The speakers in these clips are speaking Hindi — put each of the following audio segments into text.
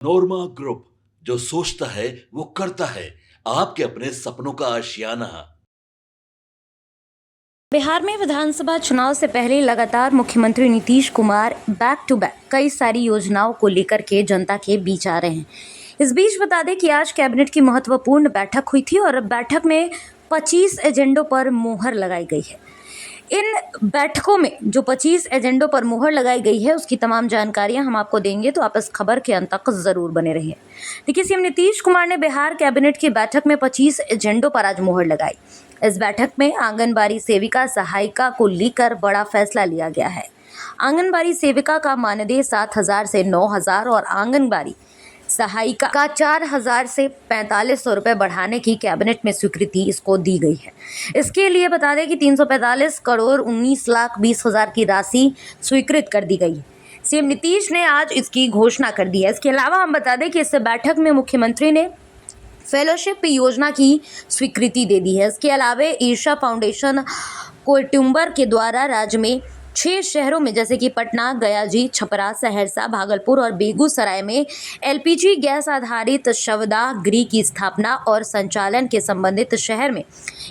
नोरमा ग्रुप, जो सोचता है वो करता है। आपके अपने सपनों का आशियाना। बिहार में विधानसभा चुनाव से पहले लगातार मुख्यमंत्री Nitish Kumar back to back कई सारी योजनाओं को लेकर के जनता के बीच आ रहे हैं। इस बीच बता दें कि आज कैबिनेट की महत्वपूर्ण बैठक हुई थी और बैठक में 25 एजेंडों पर मुहर लगाई गई है। इन बैठकों में जो 25 एजेंडों पर मुहर लगाई गई है उसकी तमाम जानकारियां हम आपको देंगे, तो आप इस खबर के अंत तक जरूर बने रहिए। देखिए, सीएम नीतीश कुमार ने बिहार कैबिनेट की बैठक में 25 एजेंडों पर आज मुहर लगाई। इस बैठक में आंगनबाड़ी सेविका सहायिका को लेकर बड़ा फैसला लिया गया है। आंगनबाड़ी सेविका का मानदेय 7,000 से 9,000 और आंगनबाड़ी सहायिका का 4,000 से 4,500 रुपये बढ़ाने की कैबिनेट में स्वीकृति इसको दी गई है। इसके लिए बता दें कि 345 करोड़ 19 लाख 20 हज़ार की राशि स्वीकृत कर दी गई है। सीएम नीतीश ने आज इसकी घोषणा कर दी है। इसके अलावा हम बता दें कि इस बैठक में मुख्यमंत्री ने फेलोशिप योजना की स्वीकृति दे दी है। इसके अलावा ईशा फाउंडेशन कोयटुंबर के द्वारा राज्य में 6 शहरों में जैसे कि पटना, गयाजी, छपरा, सहरसा, भागलपुर और बेगूसराय में एलपीजी गैस आधारित शवदाह गृह की स्थापना और संचालन के संबंधित शहर में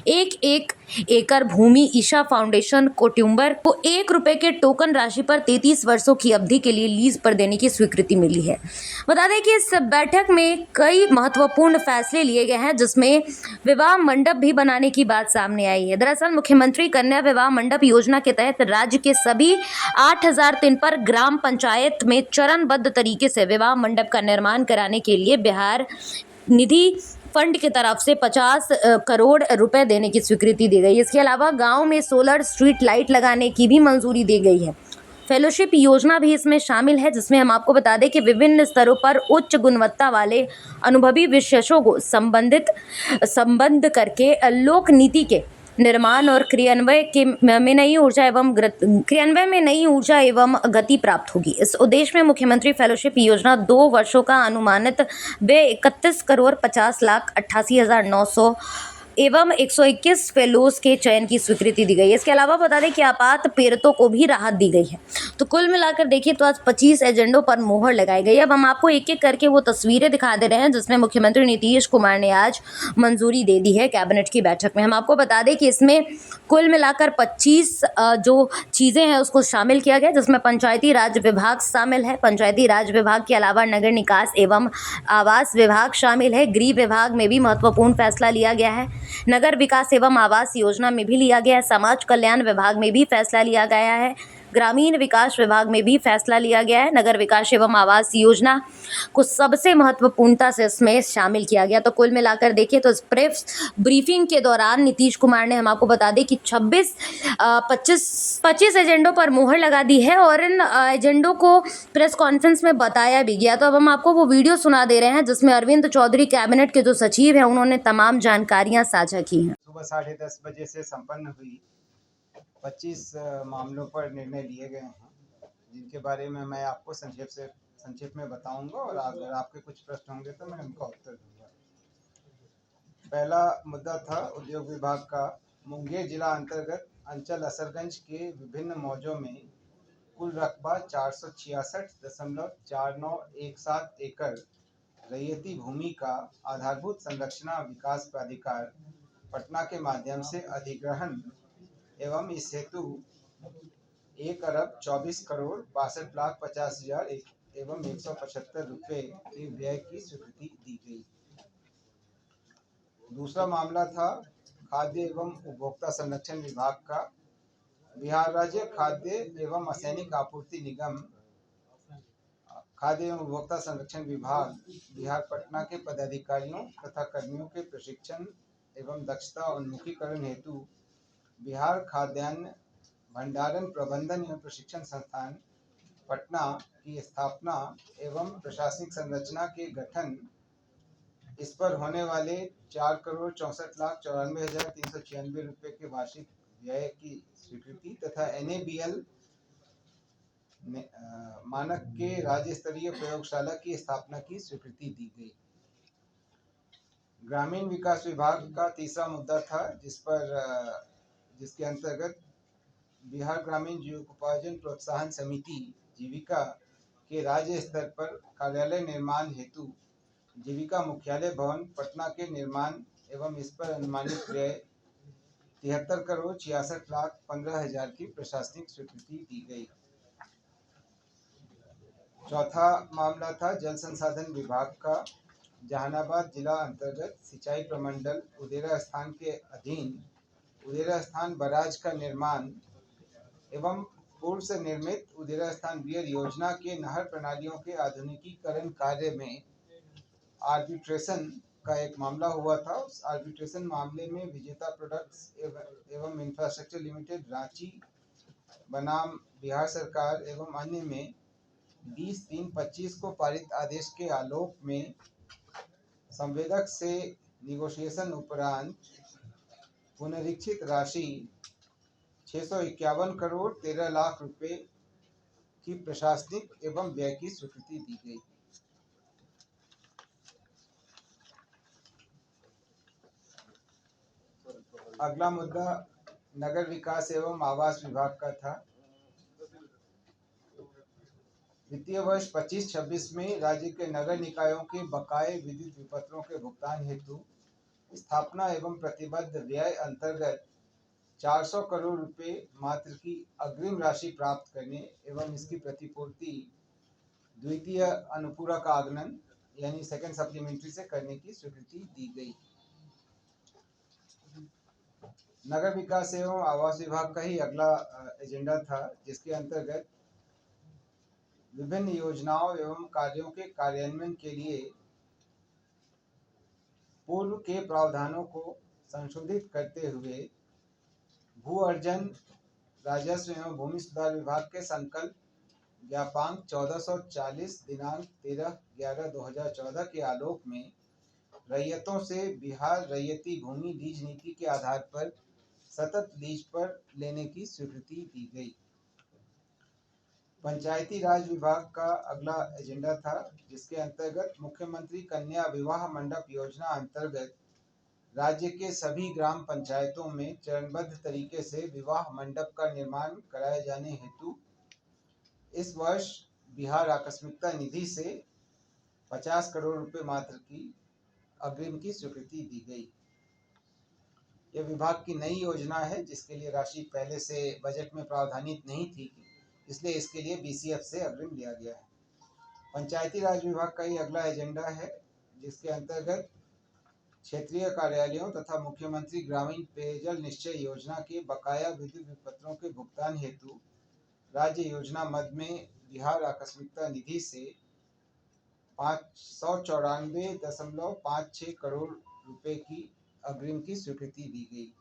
1-1 एकड़ भूमि ईशा फाउंडेशन कोट्युंबर को 1 रुपए के टोकन राशि पर 33 वर्षों की अवधि के लिए लीज पर देने की स्वीकृति मिली है। बता दें कि इस बैठक में कई महत्वपूर्ण फैसले लिए गए हैं, जिसमें विवाह मंडप भी बनाने की बात सामने आई है। दरअसल मुख्यमंत्री कन्या विवाह मंडप योजना के तहत राज्य के सभी 8,003 पर ग्राम पंचायत में चरणबद्ध तरीके से विवाह मंडप का निर्माण कराने के लिए बिहार निधि फंड की तरफ से 50 करोड़ रुपए देने की स्वीकृति दी गई। इसके अलावा गांव में सोलर स्ट्रीट लाइट लगाने की भी मंजूरी दी गई है। फेलोशिप योजना भी इसमें शामिल है, जिसमें हम आपको बता दें कि विभिन्न स्तरों पर उच्च गुणवत्ता वाले अनुभवी विशेषज्ञों को संबंध करके लोक नीति के निर्माण और क्रियान्वयन में नई ऊर्जा एवं गति प्राप्त होगी। इस उद्देश्य में मुख्यमंत्री फेलोशिप योजना 2 वर्षों का अनुमानित व्यय 31 करोड़ 50 लाख 88,900 एवं 121 फेलोज के चयन की स्वीकृति दी गई है। इसके अलावा बता दें कि आपात पीड़ितों को भी राहत दी गई है। तो कुल मिलाकर देखिए तो आज 25 एजेंडों पर मुहर लगाई गई। अब हम आपको एक एक करके वो तस्वीरें दिखा दे रहे हैं जिसमें मुख्यमंत्री नीतीश कुमार ने आज मंजूरी दे दी है कैबिनेट की बैठक में। हम आपको बता दें कि इसमें कुल मिलाकर 25 जो चीज़ें हैं उसको शामिल किया गया, जिसमें पंचायती राज विभाग शामिल है। पंचायती राज विभाग के अलावा नगर निकास एवं आवास विभाग शामिल है। गृह विभाग में भी महत्वपूर्ण फैसला लिया गया है। नगर विकास एवं आवास योजना में भी लिया गया है। समाज कल्याण विभाग में भी फैसला लिया गया है। ग्रामीण विकास विभाग में भी फैसला लिया गया है। नगर विकास एवं आवास योजना को सबसे महत्वपूर्णता से इसमें शामिल किया गया। तो कुल मिलाकर देखिए तो इस प्रेस ब्रीफिंग के दौरान नीतीश कुमार ने हम आपको बता दें कि 25 एजेंडों पर मुहर लगा दी है और इन एजेंडों को प्रेस कॉन्फ्रेंस में बताया भी गया। तो अब हम आपको वो वीडियो सुना दे रहे हैं जिसमें अरविंद चौधरी कैबिनेट के जो सचिव हैं उन्होंने तमाम जानकारियां साझा की हैं। सुबह 10:30 बजे से संपन्न हुई 25 मामलों पर निर्णय लिए गए हैं, जिनके बारे में मैं आपको संक्षेप में बताऊंगा और अगर आपके कुछ प्रश्न होंगे तो मैं उनका उत्तर दूंगा। पहला मुद्दा था उद्योग विभाग का। मुंगेर जिला अंतर्गत अंचल असरगंज के विभिन्न मौजों में कुल रकबा 466.4917 एकड़ रैयती भूमि का आधारभूत संरचना विकास प्राधिकार पटना के माध्यम से अधिग्रहण एवं इस हेतु 1,24,62,50,50,000 एवं 175 रुपये के व्यय की स्वीकृति दी गई। दूसरा मामला था खाद्य एवं उपभोक्ता संरक्षण विभाग का। बिहार राज्य खाद्य एवं असैनिक आपूर्ति निगम खाद्य एवं उपभोक्ता संरक्षण विभाग बिहार पटना के पदाधिकारियों तथा कर्मियों के प्रशिक्षण एवं दक्षता उन्मुखीकरण हेतु बिहार खाद्यान्न भंडारण प्रबंधन एवं प्रशिक्षण संस्थान पटना की स्थापना एवं प्रशासनिक संरचना के गठन, इस पर होने वाले 4,64,94,396 रुपये के वार्षिक व्यय की स्वीकृति तथा NABL मानक के राज्य स्तरीय प्रयोगशाला की स्थापना की स्वीकृति दी गई। ग्रामीण विकास विभाग का तीसरा मुद्दा था जिसके अंतर्गत बिहार ग्रामीण जीविकोपार्जन प्रोत्साहन समिति जीविका के राज्य स्तर पर कार्यालय निर्माण हेतु जीविका मुख्यालय भवन पटना के निर्माण एवं इस पर अनुमानित व्यय 73,66,15,000 की प्रशासनिक स्वीकृति दी गई। चौथा मामला था जल संसाधन विभाग का। जहानाबाद जिला अंतर्गत सिंचाई प्रमंडल उदेरा स्थान के अधीन उदेरा स्थान बराज का निर्माण एवं पूर्व से निर्मित उदेरा स्थान बियर योजना के नहर प्रणालियों के आधुनिकीकरण कार्य में आर्बिट्रेशन का एक मामला हुआ था। उस आर्बिट्रेशन मामले में विजेता प्रोडक्ट्स एवं इंफ्रास्ट्रक्चर लिमिटेड रांची बनाम बिहार सरकार एवं अन्य में 20/3/25 को पारित आदेश के आलोक में संवेदक से निगोशिएशन उपरांत पुनरीक्षित राशि 651 करोड़ 13 लाख रुपए की प्रशासनिक एवं व्यय की स्वीकृति दी गई। अगला मुद्दा नगर विकास एवं आवास विभाग का था। वित्तीय वर्ष 25-26 में राज्य के नगर निकायों के बकाये विद्युत विपत्रों के भुगतान हेतु स्थापना एवं प्रतिबद्ध व्यय अंतर्गत 400 करोड़ रुपए मात्र की अग्रिम राशि प्राप्त करने एवं इसकी प्रतिपूर्ति द्वितीय अनुपूरक आगमन यानी सेकंड सप्लीमेंट्री से करने की स्वीकृति दी गई। नगर विकास एवं आवास विभाग का ही अगला एजेंडा था, जिसके अंतर्गत विभिन्न योजनाओं एवं कार्यों के कार्यान्वयन के लिए पूर्व के प्रावधानों को संशोधित करते हुए भू अर्जन राजस्व एवं भूमि सुधार विभाग के संकल्प ज्ञापांक 1440 दिनांक 13/11/2014 के आलोक में रैयतों से बिहार रैयती भूमि लीज नीति के आधार पर सतत लीज पर लेने की स्वीकृति दी गई। पंचायती राज विभाग का अगला एजेंडा था, जिसके अंतर्गत मुख्यमंत्री कन्या विवाह मंडप योजना अंतर्गत राज्य के सभी ग्राम पंचायतों में चरणबद्ध तरीके से विवाह मंडप का निर्माण कराए जाने हेतु इस वर्ष बिहार आकस्मिकता निधि से 50 करोड़ रुपए मात्र की अग्रिम की स्वीकृति दी गई। यह विभाग की नई योजना है, जिसके लिए राशि पहले से बजट में प्रावधानित नहीं थी, इसलिए इसके लिए बीसीएफ से अग्रिम लिया गया है। पंचायती राज विभाग का ही अगला एजेंडा है, जिसके अंतर्गत क्षेत्रीय कार्यालयों तथा मुख्यमंत्री ग्रामीण पेयजल निश्चय योजना के बकाया विद्युत विपत्रों के भुगतान हेतु राज्य योजना मद में बिहार आकस्मिकता निधि से 594.56 करोड़ रुपए की अग्रिम की स्वीकृति दी गई।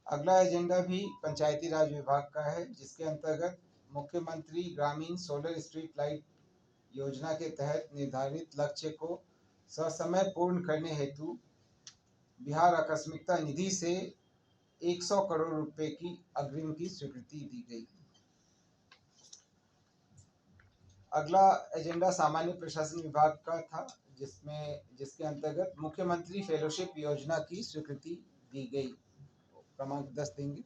अगला एजेंडा भी पंचायती राज विभाग का है, जिसके अंतर्गत मुख्यमंत्री ग्रामीण सोलर स्ट्रीट लाइट योजना के तहत निर्धारित लक्ष्य को ससमय पूर्ण करने हेतु बिहार आकस्मिकता निधि से 100 करोड़ रुपए की अग्रिम की स्वीकृति दी गई। अगला एजेंडा सामान्य प्रशासन विभाग का था, जिसके अंतर्गत मुख्यमंत्री फेलोशिप योजना की स्वीकृति दी गई। क्रमांक 10 देंगे।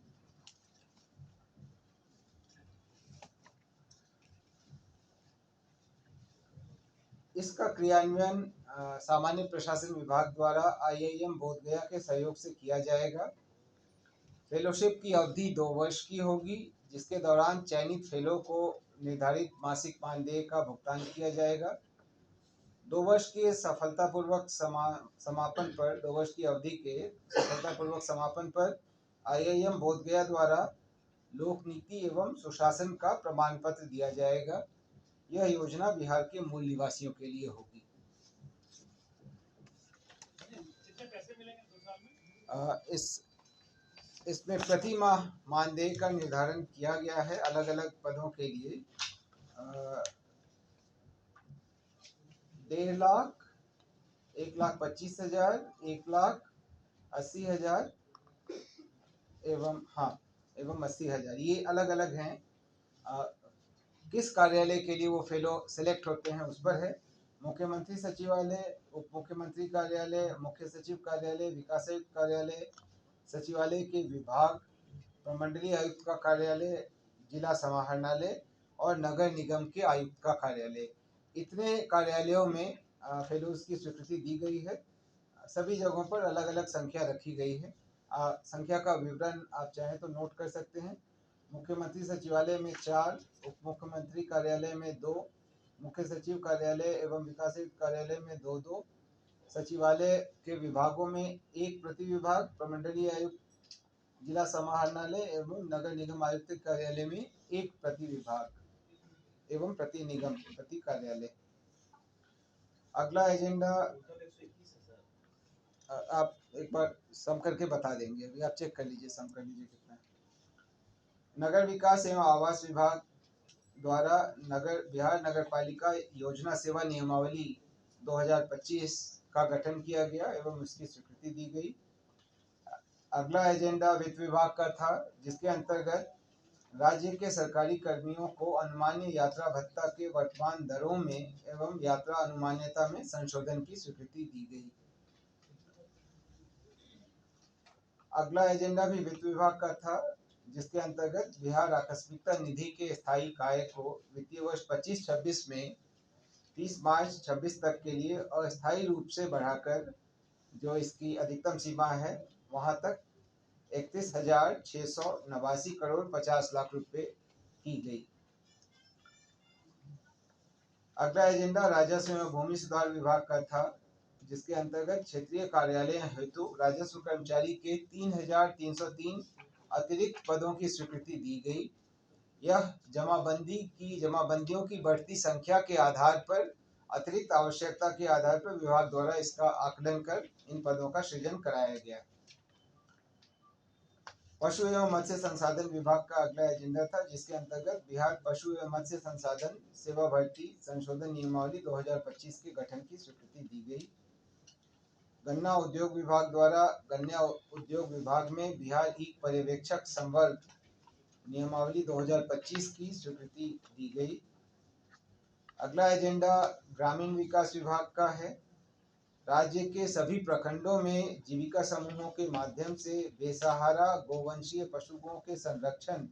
इसका क्रियान्वयन सामान्य प्रशासन विभाग द्वारा IIM बोधगया के सहयोग से किया जाएगा। फेलोशिप की अवधि 2 वर्ष की होगी, जिसके दौरान चयनित फेलो को निर्धारित मासिक मानदेय का भुगतान किया जाएगा। 2 वर्ष के सफलतापूर्वक समापन पर 2 वर्ष की अवधि के सफलतापूर्वक समापन पर IIM बोधगया द्वारा लोक नीति एवं सुशासन का प्रमाण पत्र दिया जाएगा। यह योजना बिहार के मूल निवासियों के लिए होगी। इसमें प्रति माह मानदेय का निर्धारण किया गया है अलग अलग पदों के लिए। 1.5 लाख, 1,25,000, 1,80,000 एवं 80,000, ये अलग अलग हैं। किस कार्यालय के लिए वो फेलो सेलेक्ट होते हैं उस पर है। मुख्यमंत्री सचिवालय, उप मुख्यमंत्री कार्यालय, मुख्य सचिव कार्यालय, विकास आयुक्त कार्यालय, सचिवालय के विभाग, प्रमंडलीय आयुक्त का कार्यालय, जिला समाहरणालय और नगर निगम के आयुक्त का कार्यालय, इतने कार्यालयों में फेलोज की स्वीकृति दी गई है। सभी जगहों पर अलग अलग संख्या रखी गई है। संख्या का विवरण आप चाहें तो नोट कर सकते हैं। मुख्यमंत्री सचिवालय में 4, उप मुख्यमंत्री कार्यालय में 2, मुख्य सचिव कार्यालय एवं विकास आयुक्त कार्यालय में 2-2, सचिवालय के विभागों में 1 प्रति विभाग, प्रमंडलीय आयुक्त, जिला समाहरणालय एवं नगर निगम आयुक्त कार्यालय में 1 प्रति विभाग एवं प्रति निगम प्रति कार्यालय। अगला एजेंडा आप एक बार सम करके बता देंगे, अभी आप चेक कर लीजिए, सम कर लीजिए कितना है। नगर विकास एवं आवास विभाग द्वारा बिहार नगर पालिका योजना सेवा नियमावली 2025 का गठन किया गया एवं उसकी स्वीकृति दी गई। अगला एजेंडा वित्त विभाग का था, जिसके अंतर्गत राज्य के सरकारी कर्मियों को अनुमान्य यात्रा भत्ता के वर्तमान दरों में एवं यात्रा अनुमान्यता में संशोधन की स्वीकृति दी गई। अगला एजेंडा भी वित्त विभाग का था, जिसके अंतर्गत बिहार आकस्मिकता निधि के स्थायी काय को वित्तीय वर्ष 25-26 में 30 मार्च 26 तक के लिए अस्थायी रूप से बढ़ाकर जो इसकी अधिकतम सीमा है वहां तक 31,689 करोड़ 50 लाख रुपए की गई। अगला एजेंडा राजस्व एवं भूमि सुधार विभाग का था, जिसके अंतर्गत क्षेत्रीय कार्यालय हेतु राजस्व कर्मचारी के 3,303 अतिरिक्त पदों की स्वीकृति दी गई। यह जमाबंदियों की बढ़ती संख्या के आधार पर अतिरिक्त आवश्यकता के आधार पर विभाग द्वारा इसका आकलन कर इन पदों का सृजन कराया गया। पशु एवं मत्स्य संसाधन विभाग का अगला एजेंडा था, जिसके अंतर्गत बिहार पशु एवं मत्स्य संसाधन सेवा भर्ती संशोधन नियमावली 2025 के गठन की स्वीकृति दी गई। गन्ना उद्योग विभाग द्वारा गन्ना उद्योग विभाग में बिहार ईक पर्यवेक्षक संवर्ग नियमावली 2025 की स्वीकृति दी गई। अगला एजेंडा ग्रामीण विकास विभाग का है। राज्य के सभी प्रखंडों में जीविका समूहों के माध्यम से बेसहारा गोवंशीय पशुओं के संरक्षण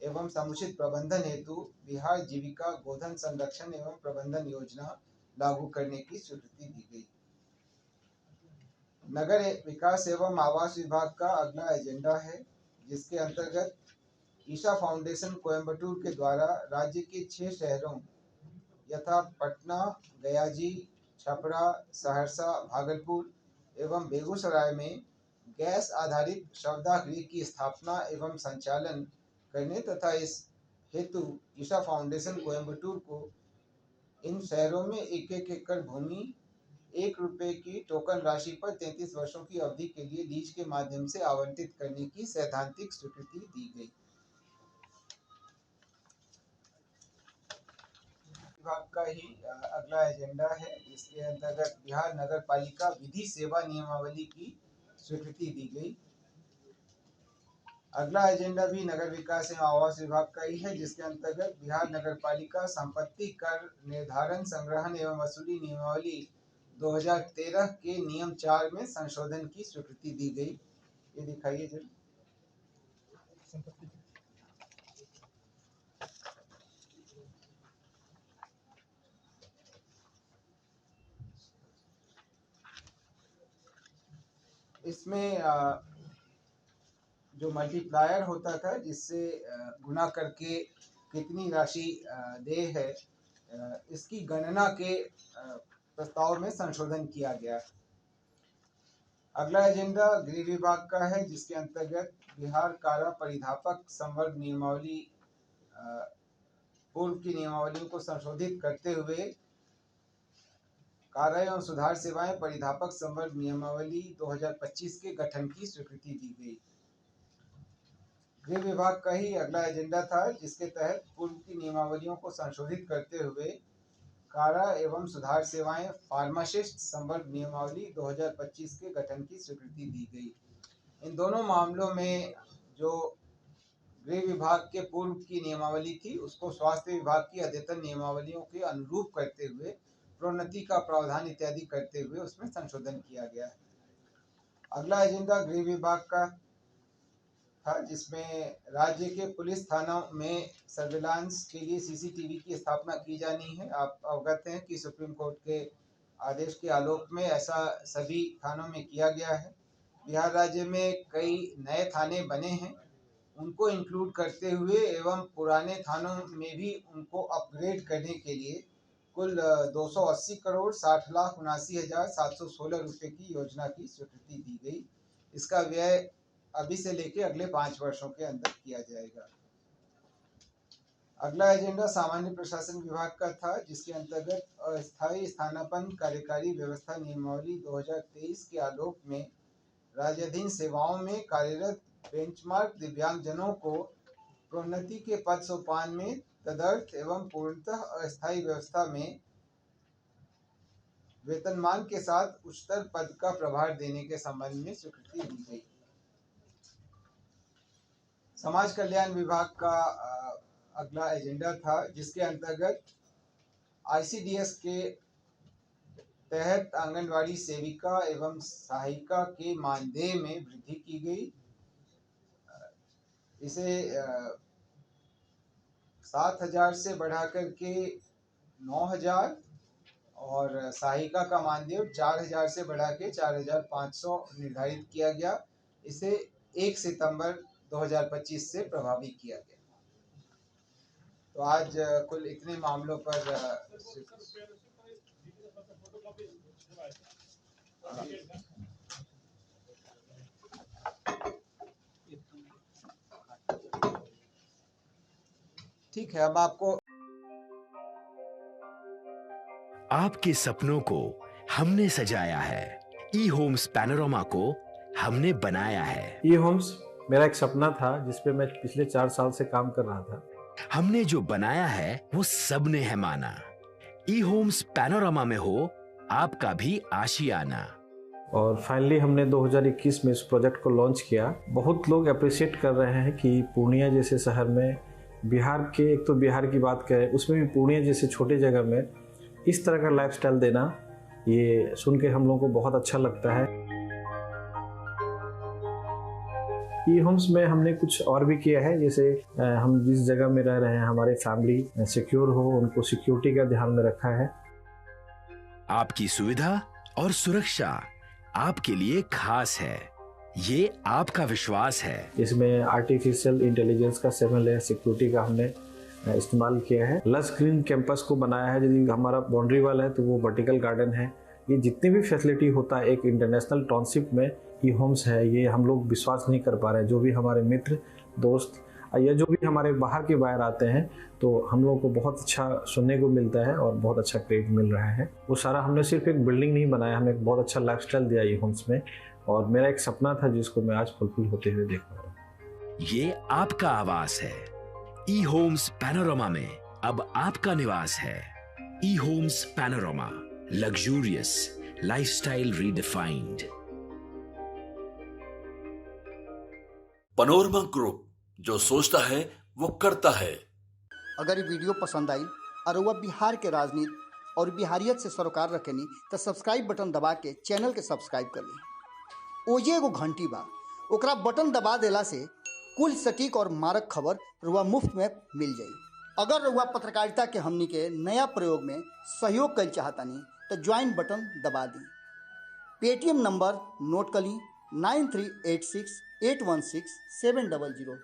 एवं समुचित प्रबंधन हेतु बिहार जीविका गोधन संरक्षण एवं प्रबंधन योजना लागू करने की स्वीकृति दी गई। नगर विकास एवं आवास विभाग का अगला एजेंडा है, जिसके अंतर्गत ईशा फाउंडेशन कोयम्बटूर के द्वारा राज्य के 6 शहरों यथा पटना, गयाजी, छपरा, सहरसा, भागलपुर एवं बेगूसराय में गैस आधारित शवदाह गृह की स्थापना एवं संचालन करने तथा इस हेतु ईशा फाउंडेशन कोयम्बटूर को इन शहरों में 1-1 एकड़ भूमि 1 रुपए की टोकन राशि पर 33 वर्षों की अवधि के लिए लीज के माध्यम से आवंटित करने की सैद्धांतिक स्वीकृति दी गई। विभाग का ही अगला एजेंडा है, जिसके अंतर्गत बिहार नगर पालिका विधि सेवा नियमावली की स्वीकृति दी गई। अगला एजेंडा भी नगर विकास एवं आवास विभाग का ही है, जिसके अंतर्गत बिहार नगर पालिका संपत्ति कर निर्धारण संग्रहण एवं वसूली नियमावली 2013 के नियम 4 में संशोधन की स्वीकृति दी गई। ये दिखाइए जरा। इसमें जो मल्टीप्लायर होता था, जिससे गुना करके कितनी राशि देय है, इसकी गणना के प्रस्ताव में संशोधन किया गया। अगला एजेंडा गृह विभाग का है, जिसके अंतर्गत बिहार कारा परिधापक संवर्ग नियमावली पूर्व की नियमावलियों को संशोधित करते हुए कारा एवं सुधार सेवाएं परिधापक संवर्ग नियमावली 2025 के गठन की स्वीकृति दी गई। गृह विभाग का ही अगला एजेंडा था, जिसके तहत पूर्व की नियमावलियों को संशोधित करते हुए कारा एवं सुधार सेवाएं फार्मासिस्ट संवर्ग नियमावली 2025 के गठन की स्वीकृति दी गई। इन दोनों मामलों में जो गृह विभाग के पूर्व की नियमावली थी, उसको स्वास्थ्य विभाग की अद्यतन नियमावलियों के अनुरूप करते हुए प्रोन्नति का प्रावधान इत्यादि करते हुए उसमें संशोधन किया गया है। अगला एजेंडा गृह विभाग का था, जिसमें राज्य के पुलिस थानों में सर्विलांस के लिए सीसीटीवी की स्थापना की जानी है। आप अवगत हैं कि सुप्रीम कोर्ट के आदेश के आलोक में ऐसा सभी थानों में किया गया है। बिहार राज्य में कई नए थाने बने हैं, उनको इंक्लूड करते हुए एवं पुराने थानों में भी उनको अपग्रेड करने के लिए कुल 280 करोड़ 60,79,716 रुपये की योजना की स्वीकृति दी गई। इसका व्यय अभी से लेके अगले 5 वर्षों के अंदर किया जाएगा। अगला एजेंडा सामान्य प्रशासन विभाग का था, जिसके अंतर्गत अस्थायी स्थानापन्न कार्यकारी व्यवस्था नियमावली 2023 के आलोक में राज्याधीन सेवाओं में कार्यरत बेंचमार्क दिव्यांगजनों को प्रोन्नति के पद सोपान में तदर्थ एवं पूर्णतः अस्थायी व्यवस्था में वेतनमान के साथ उच्चतर पद का प्रभार देने के संबंध में स्वीकृति दी गई। समाज कल्याण विभाग का अगला एजेंडा था, जिसके अंतर्गत आईसीडीएस के तहत आंगनवाड़ी सेविका एवं सहायिका के मानदेय में वृद्धि की गई। इसे 7,000 से बढ़ाकर के 9,000 और सहायिका का मानदेय 4,000 से बढ़ा के 4,500 निर्धारित किया गया। इसे 1 सितंबर 2025 से प्रभावी किया गया। तो आज कुल इतने मामलों पर ठीक है। अब आपको आपके सपनों को हमने सजाया है, ई होम्स पैनोरमा को हमने बनाया है। ई होम्स मेरा एक सपना था, जिसपे मैं पिछले 4 साल से काम कर रहा था। हमने जो बनाया है वो सबने है माना। ई होम्स पैनोरमा में हो आपका भी आशियाना। और फाइनली हमने 2021 में इस प्रोजेक्ट को लॉन्च किया। बहुत लोग अप्रिशिएट कर रहे हैं कि पूर्णिया जैसे शहर में, बिहार के, एक तो बिहार की बात करें उसमें भी पूर्णिया जैसे छोटे जगह में इस तरह का लाइफस्टाइल देना, ये सुन के हम लोगों को बहुत अच्छा लगता है। ई होम्स में हमने कुछ और भी किया है, जैसे हम जिस जगह में रह रहे हैं हमारे फैमिली सिक्योर हो, उनको सिक्योरिटी का ध्यान में रखा है। आपकी सुविधा और सुरक्षा आपके लिए खास है, ये आपका विश्वास है। इसमें आर्टिफिशियल इंटेलिजेंस का 7 लेयर सिक्योरिटी का हमने इस्तेमाल किया है। लस ग्रीन कैंपस को बनाया है। यदि हमारा बाउंड्री वाल है तो वो वर्टिकल गार्डन है। ये जितनी भी फैसिलिटी होता है एक इंटरनेशनल टाउनशिप में ई होम्स है, ये हम लोग विश्वास नहीं कर पा रहे हैं। जो भी हमारे मित्र दोस्त या जो भी हमारे बाहर के बाहर आते हैं, तो हम लोगों को बहुत अच्छा सुनने को मिलता है और बहुत अच्छा क्रेडिट मिल रहा है। वो सारा हमने सिर्फ एक बिल्डिंग नहीं बनाया, हमें एक बहुत अच्छा लाइफस्टाइल दिया ई होम्स में, और मेरा एक सपना था जिसको मैं आज फुलफिल होते हुए देख रहा हूँ। ये आपका आवास है। ई होम्स पैनोरमा में अब आपका निवास है। E homes Panorama, luxurious lifestyle redefined. Panorama group, जो सोचता है वो करता है। अगर ये वीडियो पसंद आई और वह बिहार के राजनीति और बिहारियत से सरोकार रखेनी तो सब्सक्राइब बटन दबा के चैनल के सब्सक्राइब कर ली। ओजे एगो घंटी बा, ओकरा बटन दबा देला से कुल सटीक और मारक खबर रुआ मुफ्त में मिल जाई। अगर रुआ पत्रकारिता के हमनी के नया प्रयोग में सहयोग कर चाहतानी तो ज्वाइन बटन दबा दी। पेटीएम नंबर नोट कर ली 9386816700।